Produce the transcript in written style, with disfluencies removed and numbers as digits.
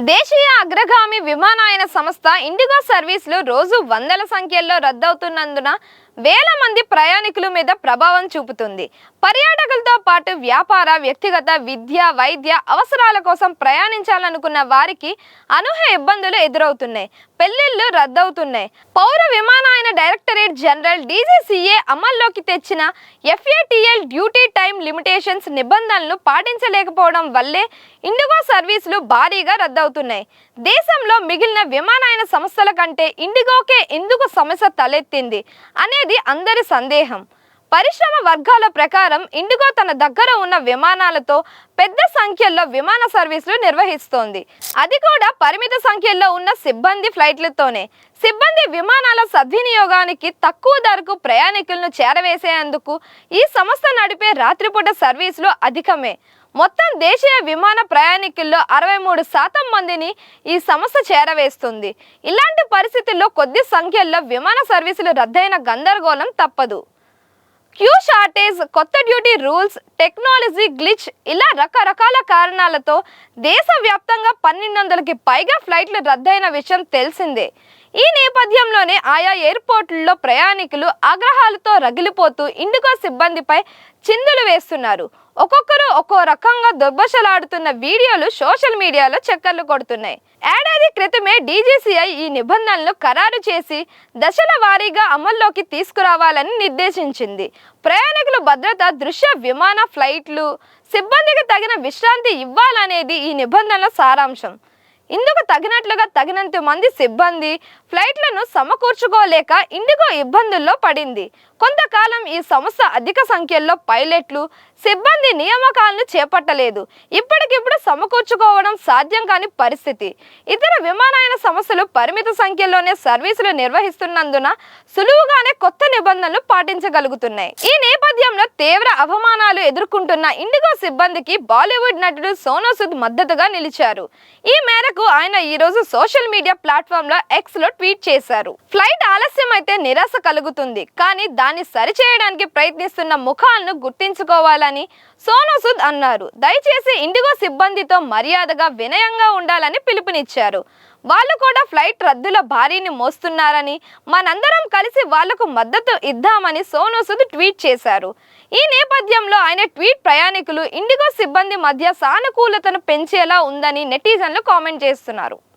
దేశీయ అగ్రగామి విమానయాన సంస్థ ఇండిగో సర్వీసులు రోజు వందల సంఖ్యలో రద్దవుతున్నందున వేల మంది ప్రయాణికుల మీద ప్రభావం చూపుతుంది. పర్యాటకులతో పాటు వ్యాపార, వ్యక్తిగత, విద్య, వైద్య అవసరాల కోసం ప్రయాణించాలనుకున్న వారికి అనూహ్య ఇబ్బందులు ఎదురవుతున్నాయి. పెళ్లిళ్లు రద్దవుతున్నాయి. పౌర విమానయాన డైరెక్టరేట్ జనరల్ DGCA అమల్లోకి తెచ్చిన FATL డ్యూటీ టైం లిమిటేషన్స్ నిబంధనలను పాటించలేకపోవడం వల్లే ఇండిగో సర్వీసులు భారీగా రద్దవుతున్నాయి. దేశంలో మిగిలిన విమానయాన సంస్థల కంటే ఇండిగోకే ఎందుకు సమస్య తలెత్తింది అనేది అందరి సందేహం. పరిశ్రమ వర్గాల ప్రకారం ఇండిగో తన దగ్గర ఉన్న విమానాలతో పెద్ద సంఖ్యలో విమాన సర్వీసులు నిర్వహిస్తోంది. అది కూడా పరిమిత సంఖ్యలో ఉన్న సిబ్బంది ఫ్లైట్లతోనే. సిబ్బంది విమానాల సద్వినియోగానికి తక్కువ ధరకు ప్రయాణికులను చేరవేసేందుకు ఈ సంస్థ నడిపే రాత్రిపూట సర్వీసులు అధికమే. మొత్తం దేశీయ విమాన ప్రయాణికుల్లో 63% మందిని ఈ సంస్థ చేరవేస్తుంది. ఇలాంటి పరిస్థితుల్లో కొద్ది సంఖ్యలో విమాన సర్వీసులు రద్దయిన గందరగోళం తప్పదు. క్యూ షార్టేజ్, కొత్త డ్యూటీ రూల్స్, టెక్నాలజీ గ్లిచ్ ఇలా రకరకాల కారణాలతో దేశవ్యాప్తంగా 1200కి పైగా ఫ్లైట్లు రద్దయిన విషయం తెలిసిందే. ఈ నేపథ్యంలోనే ఆయా ఎయిర్పోర్టుల్లో ప్రయాణికులు ఆగ్రహాలతో రగిలిపోతూ ఇండిగో సిబ్బందిపై చిందులు వేస్తున్నారు. ఒక్కొక్కరు ఒక్కో రకంగా దుర్భషలాడుతున్న వీడియోలు సోషల్ మీడియాలో చక్కర్లు కొడుతున్నాయి. ఏడాది క్రితమే DGCA ఈ నిబంధనలు ఖరారు చేసి దశల వారీగా అమల్లోకి తీసుకురావాలని నిర్దేశించింది. ప్రయాణికుల భద్రత దృష్ట్యా విమాన ఫ్లైట్లు సిబ్బందికి తగిన విశ్రాంతి ఇవ్వాలనేది ఈ నిబంధనల సారాంశం. ఇందుకు తగినట్లుగా తగినంత మంది సిబ్బంది ఫ్లైట్లను సమకూర్చుకోలేక ఇండిగో ఇబ్బందుల్లో పడింది. కొంతకాలం ఈ సంస్థ అధిక సంఖ్యలో పైలట్లు, సిబ్బంది నియామకాలను చేపట్టలేదు. ఇప్పటికిప్పుడు సమకూర్చుకోవడం సాధ్యం కాని పరిస్థితి. ఇతర విమానయాన సంస్థలు పరిమిత సంఖ్యలోనే సర్వీసులు నిర్వహిస్తున్నందున సులువుగానే కొత్త నిబంధనలు పాటించగలుగుతున్నాయి. ఈ నేపథ్యంలో తీవ్ర అవమానాలు ఎదుర్కొంటున్న ఇండిగో సిబ్బందికి బాలీవుడ్ నటుడు సోనూ సూద్ మద్దతుగా నిలిచారు. ఈ మేరకు ఆయన ఈ రోజు సోషల్ మీడియా ప్లాట్ఫామ్ లో X లో ట్వీట్ చేశారు. ఫ్లైట్ ఆలస్యం అయితే నిరాశ కలుగుతుంది, కానీ దాన్ని సరిచేయడానికి ప్రయత్నిస్తున్న ముఖాలను గుర్తించుకోవాలని సోనూ సూద్ అన్నారు. దయచేసి ఇండిగో సిబ్బందితో మర్యాదగా, వినయంగా ఉండాలని పిలుపునిచ్చారు. వాళ్ళు కూడా ఫ్లైట్ రద్దుల భారీని మోస్తున్నారని, మనందరం కలిసి వాళ్లకు మద్దతు ఇద్దామని సోనూ సూద్ ట్వీట్ చేశారు. ఈ నేపథ్యంలో ఆయన ట్వీట్ ప్రయాణికులు, ఇండిగో సిబ్బంది మధ్య సానుకూలతను పెంచేలా ఉందని నెటిజన్లు కామెంట్ చేస్తున్నారు.